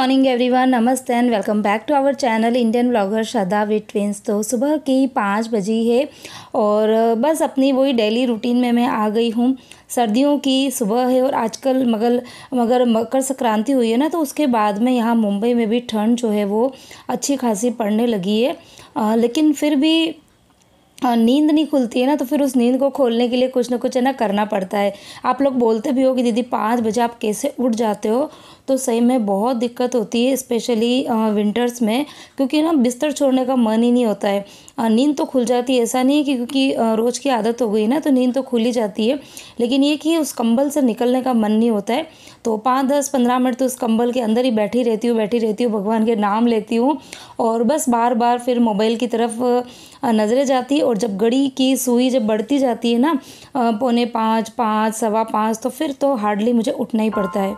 Morning everyone, नमस्ते and welcome back to our channel Indian blogger Shraddha with twins. तो सुबह की 5 बजी है और बस अपनी वही डेली रूटीन में मैं आ गई हूँ। सर्दियों की सुबह है और आजकल मगर मकर संक्रांति हुई है ना, तो उसके बाद में यहाँ मुंबई में भी ठंड जो है वो अच्छी खासी पड़ने लगी है। लेकिन फिर भी नींद नहीं खुलती है ना, तो फिर उस नींद को खोलने के लिए कुछ ना कुछ है ना करना पड़ता है। आप लोग बोलते भी हो कि दीदी 5 बजे आप कैसे उठ जाते हो, तो सही में बहुत दिक्कत होती है, स्पेशली विंटर्स में, क्योंकि ना बिस्तर छोड़ने का मन ही नहीं होता है। नींद तो खुल जाती है, ऐसा नहीं है कि क्योंकि रोज़ की आदत हो गई ना, तो नींद तो खुल ही जाती है, लेकिन ये कि उस कंबल से निकलने का मन नहीं होता है। तो 5 10 15 मिनट तो उस कंबल के अंदर ही बैठी रहती हूँ, भगवान के नाम लेती हूँ और बस बार बार फिर मोबाइल की तरफ नज़रें जाती है। और जब घड़ी की सुई जब बढ़ती जाती है ना, 4:45 5 सवा 5, तो फिर तो हार्डली मुझे उठना ही पड़ता है।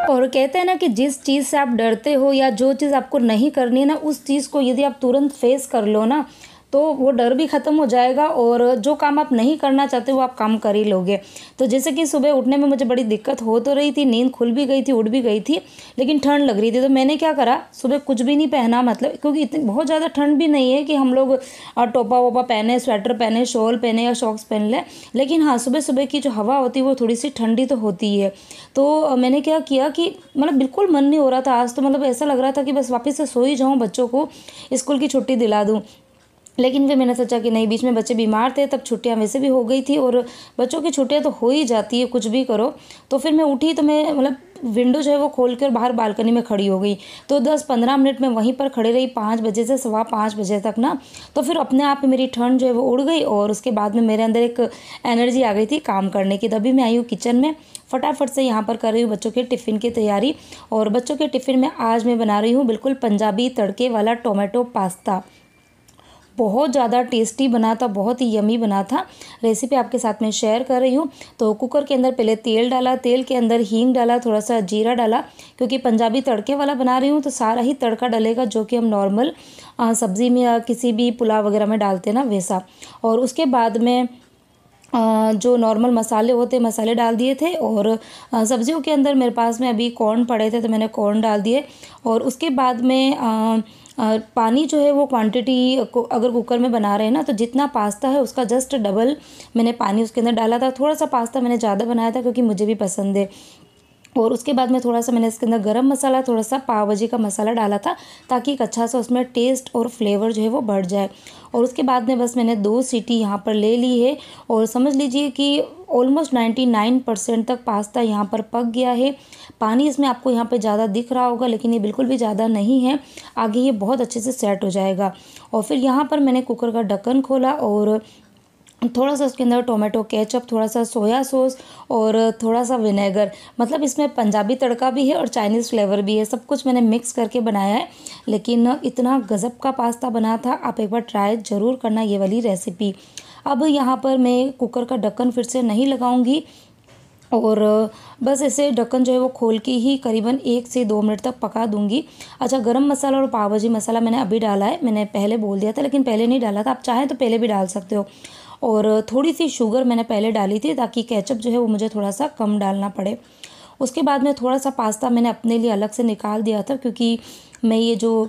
और कहते हैं ना कि जिस चीज़ से आप डरते हो या जो चीज़ आपको नहीं करनी है ना, उस चीज़ को यदि आप तुरंत फेस कर लो ना, तो वो डर भी ख़त्म हो जाएगा और जो काम आप नहीं करना चाहते वो आप काम कर ही लोगे। तो जैसे कि सुबह उठने में मुझे बड़ी दिक्कत हो तो रही थी, नींद खुल भी गई थी, उठ भी गई थी, लेकिन ठंड लग रही थी। तो मैंने क्या करा, सुबह कुछ भी नहीं पहना, मतलब क्योंकि इतनी बहुत ज़्यादा ठंड भी नहीं है कि हम लोग टोपा वोपा पहने, स्वेटर पहने, शॉल पहने या सॉक्स पहन लें। लेकिन हाँ, सुबह सुबह की जो हवा होती है वो थोड़ी सी ठंडी तो होती ही है। तो मैंने क्या किया कि मतलब बिल्कुल मन नहीं हो रहा था आज, तो मतलब ऐसा लग रहा था कि बस वापस से सो ही जाऊँ, बच्चों को स्कूल की छुट्टी दिला दूँ। लेकिन फिर मैंने सोचा कि नहीं, बीच में बच्चे बीमार थे, तब छुट्टियां वैसे भी हो गई थी और बच्चों की छुट्टियां तो हो ही जाती है कुछ भी करो। तो फिर मैं उठी तो मैं मतलब विंडो जो है वो खोल कर बाहर बालकनी में खड़ी हो गई। तो 10 15 मिनट में वहीं पर खड़ी रही, 5 बजे से सवा 5 बजे तक ना। तो फिर अपने आप ही मेरी ठंड जो है वो उड़ गई और उसके बाद में मेरे अंदर एक एनर्जी आ गई थी काम करने की। तभी मैं आई हूँ किचन में, फटाफट से यहाँ पर कर रही हूँ बच्चों के टिफ़िन की तैयारी। और बच्चों के टिफ़िन में आज मैं बना रही हूँ बिल्कुल पंजाबी तड़के वाला टोमेटो पास्ता। बहुत ज़्यादा टेस्टी बना था, बहुत ही यमी बना था। रेसिपी आपके साथ में शेयर कर रही हूँ। तो कुकर के अंदर पहले तेल डाला, तेल के अंदर हींग डाला, थोड़ा सा जीरा डाला, क्योंकि पंजाबी तड़के वाला बना रही हूँ तो सारा ही तड़का डलेगा जो कि हम नॉर्मल सब्ज़ी में या किसी भी पुलाव वगैरह में डालते हैं ना, वैसा। और उसके बाद में जो नॉर्मल मसाले होते मसाले डाल दिए थे। और सब्जियों के अंदर मेरे पास में अभी कॉर्न पड़े थे तो मैंने कॉर्न डाल दिए। और उसके बाद में पानी जो है वो क्वांटिटी को अगर कुकर में बना रहे हैं ना, तो जितना पास्ता है उसका जस्ट डबल मैंने पानी उसके अंदर डाला था। थोड़ा सा पास्ता मैंने ज़्यादा बनाया था क्योंकि मुझे भी पसंद है। और उसके बाद में थोड़ा सा मैंने इसके अंदर गरम मसाला, थोड़ा सा पाव भाजी का मसाला डाला था, ताकि एक अच्छा सा उसमें टेस्ट और फ्लेवर जो है वो बढ़ जाए। और उसके बाद में बस मैंने 2 सीटी यहाँ पर ले ली है और समझ लीजिए कि ऑलमोस्ट 99% तक पास्ता यहाँ पर पक गया है। पानी इसमें आपको यहाँ पे ज़्यादा दिख रहा होगा, लेकिन ये बिल्कुल भी ज़्यादा नहीं है, आगे ये बहुत अच्छे से सेट हो जाएगा। और फिर यहाँ पर मैंने कुकर का ढक्कन खोला और थोड़ा सा उसके अंदर टोमेटो केचप, थोड़ा सा सोया सॉस और थोड़ा सा विनेगर, मतलब इसमें पंजाबी तड़का भी है और चाइनीज़ फ्लेवर भी है, सब कुछ मैंने मिक्स करके बनाया है। लेकिन इतना गज़ब का पास्ता बना था, आप एक बार ट्राई ज़रूर करना ये वाली रेसिपी। अब यहाँ पर मैं कुकर का ढक्कन फिर से नहीं लगाऊंगी और बस ऐसे ढक्कन जो है वो खोल के ही करीबन 1 से 2 मिनट तक पका दूंगी। अच्छा, गरम मसाला और पाव भाजी मसाला मैंने अभी डाला है, मैंने पहले बोल दिया था लेकिन पहले नहीं डाला था, आप चाहें तो पहले भी डाल सकते हो। और थोड़ी सी शुगर मैंने पहले डाली थी ताकि केचप जो है वो मुझे थोड़ा सा कम डालना पड़े। उसके बाद में थोड़ा सा पास्ता मैंने अपने लिए अलग से निकाल दिया था, क्योंकि मैं ये जो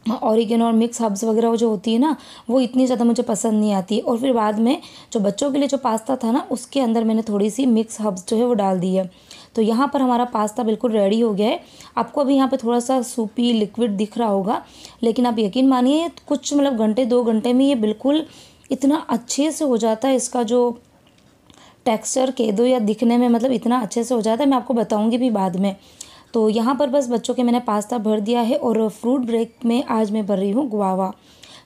ऑरिगेनो और मिक्स हर्ब्स वगैरह जो होती है ना, वो इतनी ज़्यादा मुझे पसंद नहीं आती। और फिर बाद में जो बच्चों के लिए जो पास्ता था ना, उसके अंदर मैंने थोड़ी सी मिक्स हर्ब्स जो है वो डाल दी है। तो यहाँ पर हमारा पास्ता बिल्कुल रेडी हो गया है। आपको अभी यहाँ पे थोड़ा सा सूपी लिक्विड दिख रहा होगा, लेकिन आप यकीन मानिए कुछ मतलब घंटे 2 घंटे में ये बिल्कुल इतना अच्छे से हो जाता है। इसका जो टेक्सचर कह दो या दिखने में, मतलब इतना अच्छे से हो जाता है, मैं आपको बताऊंगी भी बाद में। तो यहाँ पर बस बच्चों के मैंने पास्ता भर दिया है। और फ्रूट ब्रेक में आज मैं भर रही हूँ गुआवा।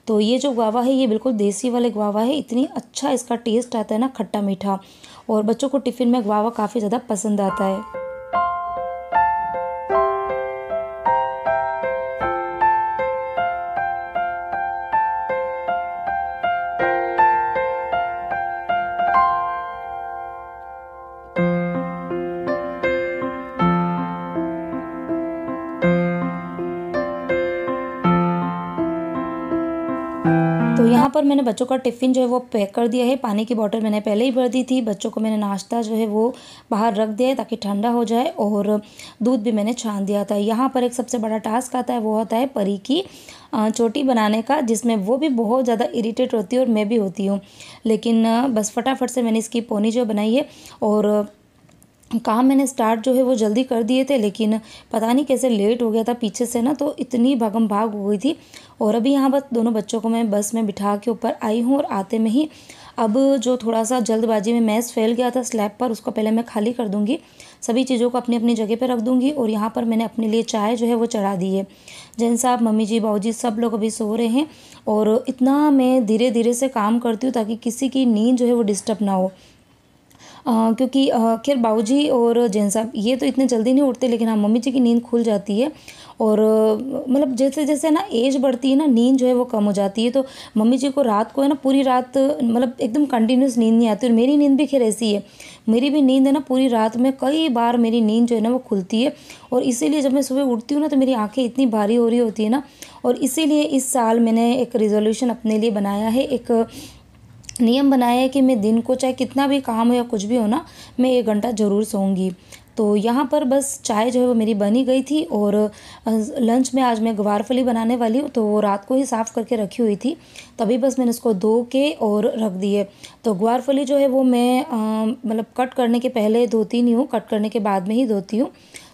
तो ये जो गुआवा है ये बिल्कुल देसी वाले गुआवा है, इतनी अच्छा इसका टेस्ट आता है ना, खट्टा मीठा। और बच्चों को टिफ़िन में गुआवा काफ़ी ज़्यादा पसंद आता है। पर मैंने बच्चों का टिफ़िन जो है वो पैक कर दिया है। पानी की बॉटल मैंने पहले ही भर दी थी। बच्चों को मैंने नाश्ता जो है वो बाहर रख दिया है ताकि ठंडा हो जाए, और दूध भी मैंने छान दिया था। यहाँ पर एक सबसे बड़ा टास्क आता है, वो होता है परी की चोटी बनाने का, जिसमें वो भी बहुत ज़्यादा इरिटेट होती है और मैं भी होती हूँ। लेकिन बस फटाफट से मैंने इसकी पोनी जो बनाई है, और काम मैंने स्टार्ट जो है वो जल्दी कर दिए थे, लेकिन पता नहीं कैसे लेट हो गया था पीछे से ना, तो इतनी भागम भाग हो गई थी। और अभी यहाँ बस दोनों बच्चों को मैं बस में बिठा के ऊपर आई हूँ, और आते में ही अब जो थोड़ा सा जल्दबाजी में मैस फैल गया था स्लैब पर, उसको पहले मैं खाली कर दूँगी। सभी चीज़ों को अपनी अपनी जगह पर रख दूँगी। और यहाँ पर मैंने अपने लिए चाय जो है वो चढ़ा दी है। जैन साहब, मम्मी जी, बाबूजी सब लोग अभी सो रहे हैं, और इतना मैं धीरे धीरे से काम करती हूँ ताकि किसी की नींद जो है वो डिस्टर्ब ना हो। क्योंकि खैर बाबूजी और जैन साहब ये तो इतने जल्दी नहीं उठते, लेकिन हाँ मम्मी जी की नींद खुल जाती है। और मतलब जैसे जैसे ना एज बढ़ती है ना, नींद जो है वो कम हो जाती है। तो मम्मी जी को रात को है ना पूरी रात मतलब एकदम कंटिन्यूस नींद नहीं आती, और मेरी नींद भी खैर ऐसी है। मेरी भी नींद है ना पूरी रात में कई बार मेरी नींद जो है ना वो खुलती है, और इसीलिए जब मैं सुबह उठती हूँ ना तो मेरी आंखें इतनी भारी हो रही होती है ना। और इसीलिए इस साल मैंने एक रिजोल्यूशन अपने लिए बनाया है, एक नियम बनाया है कि मैं दिन को चाहे कितना भी काम हो या कुछ भी हो ना, मैं 1 घंटा ज़रूर सोऊंगी। तो यहाँ पर बस चाय जो है वो मेरी बनी गई थी, और लंच में आज मैं ग्वारफली बनाने वाली हूँ, तो वो रात को ही साफ़ करके रखी हुई थी, तभी बस मैंने उसको धो के और रख दी है। तो ग्वारफली जो है वो मैं मतलब कट करने के पहले धोती नहीं हूँ, कट करने के बाद में ही धोती हूँ।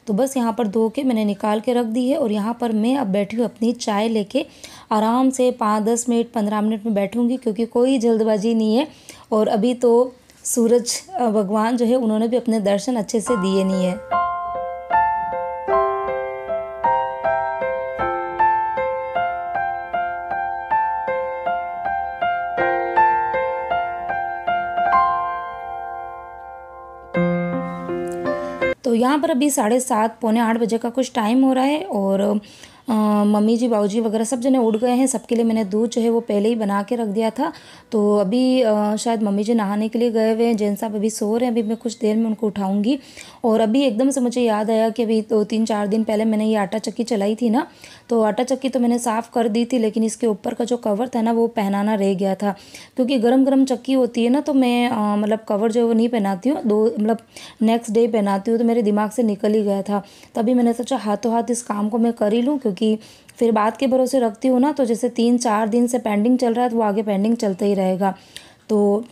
तो बस यहाँ पर धो के मैंने निकाल के रख दी है, और यहाँ पर मैं अब बैठी हूँ अपनी चाय लेके। आराम से 5-10 मिनट 15 मिनट में बैठूँगी, क्योंकि कोई जल्दबाजी नहीं है। और अभी तो सूरज भगवान जो है उन्होंने भी अपने दर्शन अच्छे से दिए नहीं है। तो यहाँ पर अभी 7:30 पौने 8 बजे का कुछ टाइम हो रहा है, और मम्मी जी बाबूजी वगैरह सब जने उठ गए हैं। सबके लिए मैंने दूध जो है वो पहले ही बना के रख दिया था। तो अभी शायद मम्मी जी नहाने के लिए गए हुए हैं, जैन साहब अभी सो रहे हैं। अभी मैं कुछ देर में उनको उठाऊंगी। और अभी एकदम से मुझे याद आया कि अभी 2-3-4 दिन पहले मैंने ये आटा चक्की चलाई थी ना, तो आटा चक्की तो मैंने साफ़ कर दी थी, लेकिन इसके ऊपर का जो कवर था ना वो पहनाना रह गया था। क्योंकि गरम गरम चक्की होती है ना, तो मैं मतलब कवर जो है वो नहीं पहनाती हूँ, मतलब नेक्स्ट डे पहनाती हूँ, तो मेरे दिमाग से निकल ही गया था। तभी मैंने सोचा हाथों हाथ इस काम को मैं कर ही लूँ, क्योंकि फिर बात के भरोसे रखती हूँ ना, तो जैसे 3-4 दिन से पेंडिंग चल रहा है तो वो आगे पेंडिंग चलता ही रहेगा। तो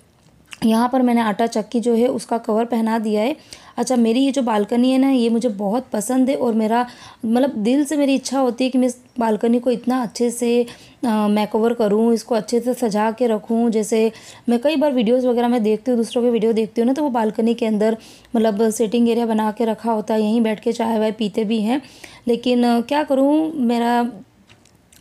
यहाँ पर मैंने आटा चक्की जो है उसका कवर पहना दिया है। अच्छा, मेरी ये जो बालकनी है ना, ये मुझे बहुत पसंद है, और मेरा मतलब दिल से मेरी इच्छा होती है कि मैं इस बालकनी को इतना अच्छे से मेकओवर करूँ, इसको अच्छे से सजा के रखूँ। जैसे मैं कई बार वीडियोस वगैरह में देखती हूँ, दूसरों के वीडियो देखती हूँ ना, तो वो बालकनी के अंदर मतलब सिटिंग एरिया बना के रखा होता है, यहीं बैठ के चाय वाय पीते भी हैं। लेकिन क्या करूँ,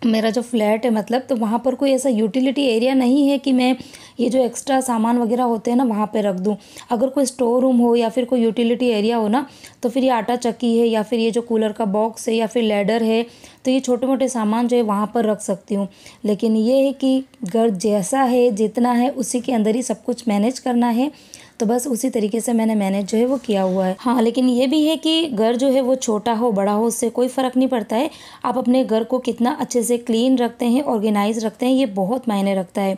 मेरा जो फ्लैट है मतलब, तो वहाँ पर कोई ऐसा यूटिलिटी एरिया नहीं है कि मैं ये जो एक्स्ट्रा सामान वगैरह होते हैं ना वहाँ पे रख दूँ। अगर कोई स्टोर रूम हो या फिर कोई यूटिलिटी एरिया हो ना, तो फिर ये आटा चक्की है या फिर ये जो कूलर का बॉक्स है या फिर लैडर है, तो ये छोटे मोटे सामान जो है वहाँ पर रख सकती हूँ। लेकिन ये है कि घर जैसा है, जितना है उसी के अंदर ही सब कुछ मैनेज करना है, तो बस उसी तरीके से मैंने मैनेज जो है वो किया हुआ है। हाँ, लेकिन ये भी है कि घर जो है वो छोटा हो बड़ा हो उससे कोई फ़र्क नहीं पड़ता है। आप अपने घर को कितना अच्छे से क्लीन रखते हैं, ऑर्गेनाइज रखते हैं, ये बहुत मायने रखता है।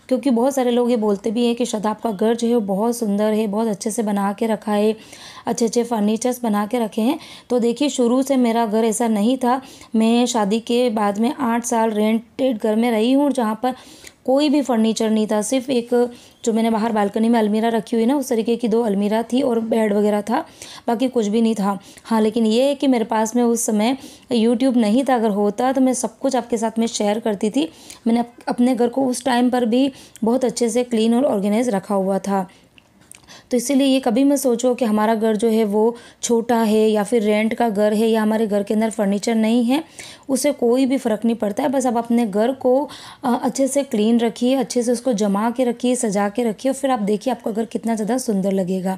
क्योंकि बहुत सारे लोग ये बोलते भी हैं कि श्रद्धा आपका घर जो है वो बहुत सुंदर है, बहुत अच्छे से बना के रखा है, अच्छे अच्छे फर्नीचर्स बना के रखे हैं। तो देखिए, शुरू से मेरा घर ऐसा नहीं था। मैं शादी के बाद में 8 साल रेंटेड घर में रही हूँ, जहाँ पर कोई भी फर्नीचर नहीं था। सिर्फ एक जो मैंने बाहर बालकनी में अलमीरा रखी हुई ना, उस तरीके की 2 अलमीरा थी और बेड वगैरह था, बाकी कुछ भी नहीं था। हाँ, लेकिन ये है कि मेरे पास में उस समय यूट्यूब नहीं था। अगर होता तो मैं सब कुछ आपके साथ में शेयर करती थी। मैंने अपने घर को उस टाइम पर भी बहुत अच्छे से क्लीन और ऑर्गेनाइज रखा हुआ था। तो इसीलिए ये कभी मत सोचो कि हमारा घर जो है वो छोटा है या फिर रेंट का घर है या हमारे घर के अंदर फर्नीचर नहीं है, उससे कोई भी फ़र्क नहीं पड़ता है। बस आप अपने घर को अच्छे से क्लीन रखिए, अच्छे से उसको जमा के रखिए, सजा के रखिए, और फिर आप देखिए आपका घर कितना ज़्यादा सुंदर लगेगा।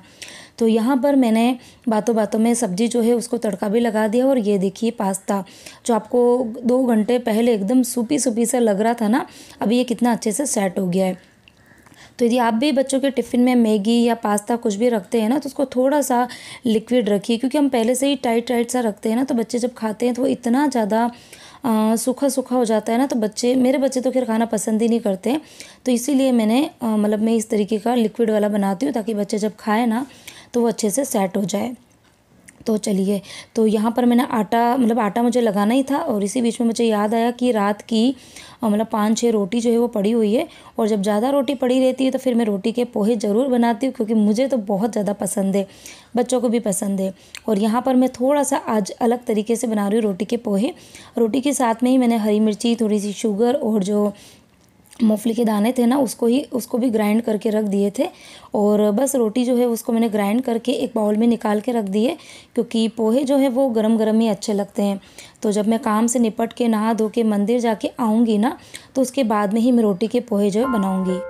तो यहाँ पर मैंने बातों बातों में सब्ज़ी जो है उसको तड़का भी लगा दिया। और ये देखिए पास्ता जो आपको 2 घंटे पहले एकदम सूपी सूपी सा लग रहा था ना, अभी ये कितना अच्छे से सेट हो गया है। तो यदि आप भी बच्चों के टिफ़िन में मैगी या पास्ता कुछ भी रखते हैं ना, तो उसको थोड़ा-सा लिक्विड रखिए, क्योंकि हम पहले से ही टाइट टाइट सा रखते हैं ना, तो बच्चे जब खाते हैं तो वो इतना ज़्यादा सूखा-सूखा हो जाता है ना, तो मेरे बच्चे तो खैर खाना पसंद ही नहीं करते हैं। तो इसीलिए मतलब मैं इस तरीके का लिक्विड वाला बनाती हूँ, ताकि बच्चे जब खाएँ ना तो वो अच्छे से सेट हो जाए। तो चलिए, तो यहाँ पर मैंने आटा मुझे लगाना ही था, और इसी बीच में मुझे याद आया कि रात की मतलब 5-6 रोटी जो है वो पड़ी हुई है, और जब ज़्यादा रोटी पड़ी रहती है तो फिर मैं रोटी के पोहे ज़रूर बनाती हूँ, क्योंकि मुझे तो बहुत ज़्यादा पसंद है, बच्चों को भी पसंद है। और यहाँ पर मैं थोड़ा-सा आज अलग तरीके से बना रही हूँ रोटी के पोहे। रोटी के साथ में ही मैंने हरी मिर्ची, थोड़ी-सी शुगर और जो मूँगफली के दाने थे ना, उसको भी ग्राइंड करके रख दिए थे, और बस रोटी जो है उसको मैंने ग्राइंड करके एक बाउल में निकाल के रख दिए, क्योंकि पोहे जो है वो गरम-गरम ही अच्छे लगते हैं। तो जब मैं काम से निपट के नहा धो के मंदिर जाके आऊँगी ना, तो उसके बाद में ही मैं रोटी के पोहे जो है बनाऊँगी।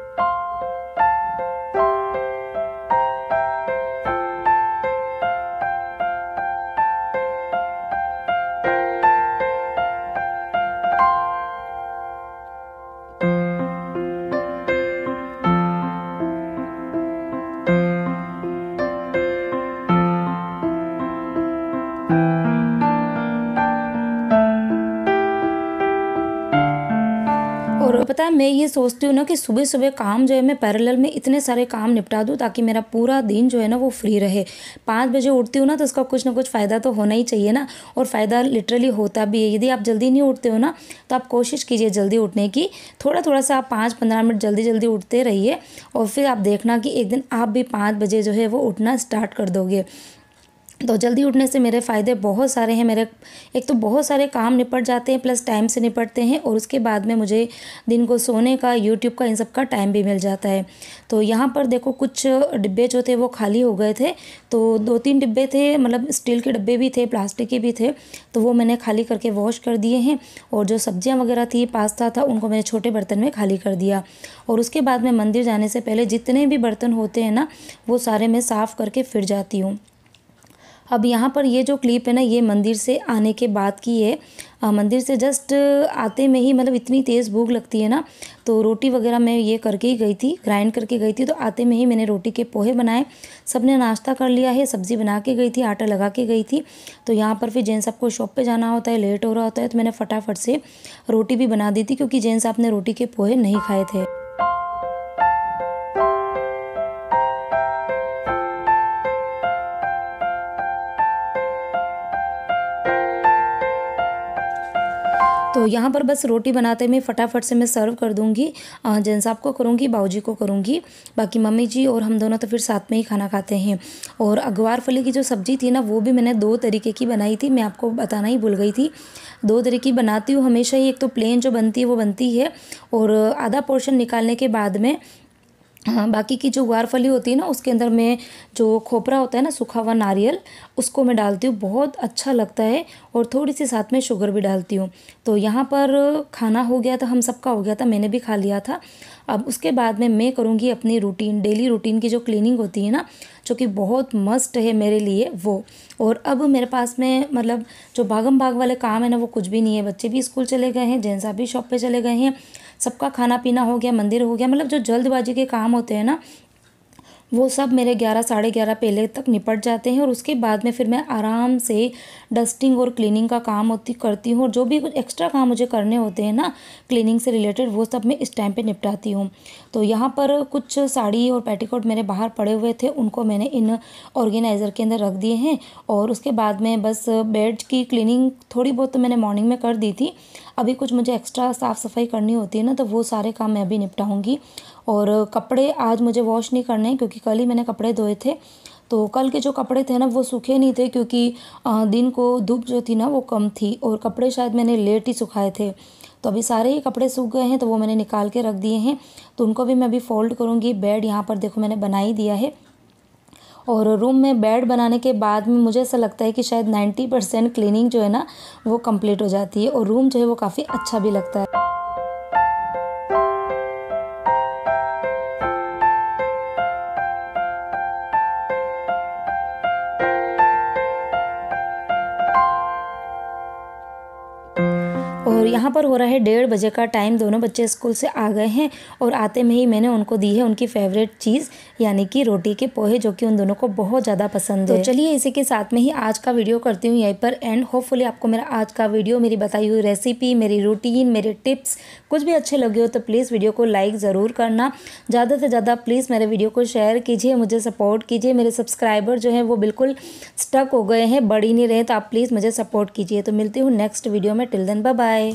और पता है, मैं ये सोचती हूँ ना कि सुबह-सुबह काम जो है मैं पैरेलल में इतने सारे काम निपटा दूँ, ताकि मेरा पूरा दिन जो है ना वो फ्री रहे। 5 बजे उठती हूँ ना, तो उसका कुछ ना कुछ फ़ायदा तो होना ही चाहिए ना, और फ़ायदा लिटरली होता भी है। यदि आप जल्दी नहीं उठते हो ना, तो आप कोशिश कीजिए जल्दी उठने की। थोड़ा-थोड़ा सा आप 5-15 मिनट जल्दी-जल्दी उठते रहिए, और फिर आप देखना कि एक दिन आप भी 5 बजे जो है वो उठना स्टार्ट कर दोगे। तो जल्दी उठने से मेरे फ़ायदे बहुत सारे हैं। मेरे एक तो बहुत सारे काम निपट जाते हैं, प्लस टाइम से निपटते हैं, और उसके बाद में मुझे दिन को सोने का, यूट्यूब का, इन सब का टाइम भी मिल जाता है। तो यहाँ पर देखो, कुछ डिब्बे जो थे वो खाली हो गए थे, तो 2-3 डिब्बे थे, मतलब स्टील के डिब्बे भी थे, प्लास्टिक के भी थे, तो वो मैंने खाली करके वॉश कर दिए हैं। और जो सब्जियाँ वगैरह थी, पास्ता था, उनको मैंने छोटे बर्तन में खाली कर दिया। और उसके बाद में मंदिर जाने से पहले जितने भी बर्तन होते हैं ना, वो सारे मैं साफ़ करके फिर जाती हूँ। अब यहाँ पर ये जो क्लिप है ना, ये मंदिर से आने के बाद की है। मंदिर से जस्ट आते में ही मतलब इतनी तेज़ भूख लगती है ना, तो रोटी वगैरह मैं ये करके ही गई थी, ग्राइंड करके गई थी, तो आते में ही मैंने रोटी के पोहे बनाए। सबने नाश्ता कर लिया है, सब्ज़ी बना के गई थी, आटा लगा के गई थी। तो यहाँ पर फिर जेंट्स साहब को शॉप पे जाना होता है, लेट हो रहा होता है, तो मैंने फटाफट से रोटी भी बना दी थी, क्योंकि जेंट्स साहब ने रोटी के पोहे नहीं खाए थे। तो यहाँ पर बस रोटी बनाते में फटाफट से मैं सर्व कर दूँगी। जेंट्स साहब को करूँगी, बाऊजी को करूँगी, बाकी मम्मी जी और हम दोनों तो फिर साथ में ही खाना खाते हैं। और अगवार फली की जो सब्ज़ी थी ना, वो भी मैंने 2 तरीके की बनाई थी, मैं आपको बताना ही भूल गई थी। 2 तरह की बनाती हूँ हमेशा ही, एक तो प्लेन जो बनती है वो बनती है, और आधा पोर्शन निकालने के बाद में हाँ, बाकी की जो ग्वारफली होती है ना, उसके अंदर मैं जो खोपरा होता है ना, सूखा हुआ नारियल, उसको मैं डालती हूँ, बहुत अच्छा लगता है, और थोड़ी सी साथ में शुगर भी डालती हूँ। तो यहाँ पर खाना हो गया था, हम सबका हो गया था, मैंने भी खा लिया था। अब उसके बाद में मैं करूँगी अपनी रूटीन, डेली रूटीन की जो क्लीनिंग होती है ना, जो कि बहुत मस्ट है मेरे लिए वो। और अब मेरे पास में मतलब जो भागम भाग वाले काम है ना, वो कुछ भी नहीं है। बच्चे भी स्कूल चले गए हैं, जेंट्स साहब भी शॉप पे चले गए हैं, सबका खाना पीना हो गया, मंदिर हो गया, मतलब जो जल्दबाजी के काम होते हैं ना, वो सब मेरे 11 साढ़े 11 पहले तक निपट जाते हैं। और उसके बाद में फिर मैं आराम से डस्टिंग और क्लीनिंग का काम करती हूँ, और जो भी कुछ एक्स्ट्रा काम मुझे करने होते हैं ना क्लीनिंग से रिलेटेड, वो सब मैं इस टाइम पे निपटाती हूँ। तो यहाँ पर कुछ साड़ी और पेटीकोट मेरे बाहर पड़े हुए थे, उनको मैंने इन ऑर्गेनाइज़र के अंदर रख दिए हैं। और उसके बाद में बस बेड की क्लीनिंग थोड़ी बहुत तो मैंने मॉर्निंग में कर दी थी, अभी कुछ मुझे एक्स्ट्रा साफ़ सफाई करनी होती है ना, तो वो सारे काम मैं अभी निपटाऊँगी। और कपड़े आज मुझे वॉश नहीं करने हैं, क्योंकि कल ही मैंने कपड़े धोए थे। तो कल के जो कपड़े थे ना, वो सूखे नहीं थे, क्योंकि दिन को धूप जो थी ना वो कम थी, और कपड़े शायद मैंने लेट ही सुखाए थे। तो अभी सारे ही कपड़े सूख गए हैं, तो वो मैंने निकाल के रख दिए हैं, तो उनको भी मैं अभी फ़ोल्ड करूँगी। बेड यहाँ पर देखो मैंने बना ही दिया है, और रूम में बेड बनाने के बाद में मुझे ऐसा लगता है कि शायद 90% क्लीनिंग जो है ना वो कंप्लीट हो जाती है, और रूम जो है वो काफ़ी अच्छा भी लगता है। और और यहाँ पर हो रहा है 1:30 बजे का टाइम। दोनों बच्चे स्कूल से आ गए हैं और आते में ही मैंने उनको दी है उनकी फेवरेट चीज़ यानी कि रोटी के पोहे, जो कि उन दोनों को बहुत ज़्यादा पसंद है। तो चलिए इसी के साथ में ही आज का वीडियो करती हूँ यहीं पर एंड। होपफुली आपको मेरा आज का वीडियो, मेरी बताई हुई रेसिपी, मेरी रूटीन, मेरे टिप्स कुछ भी अच्छे लगे हो तो प्लीज़ वीडियो को लाइक ज़रूर करना। ज़्यादा से ज़्यादा प्लीज़ मेरे वीडियो को शेयर कीजिए, मुझे सपोर्ट कीजिए। मेरे सब्सक्राइबर जो हैं वो बिल्कुल स्टक हो गए हैं, बढ़ ही नहीं रहे, तो आप प्लीज़ मुझे सपोर्ट कीजिए। तो मिलती हूँ नेक्स्ट वीडियो में। Till then bye bye.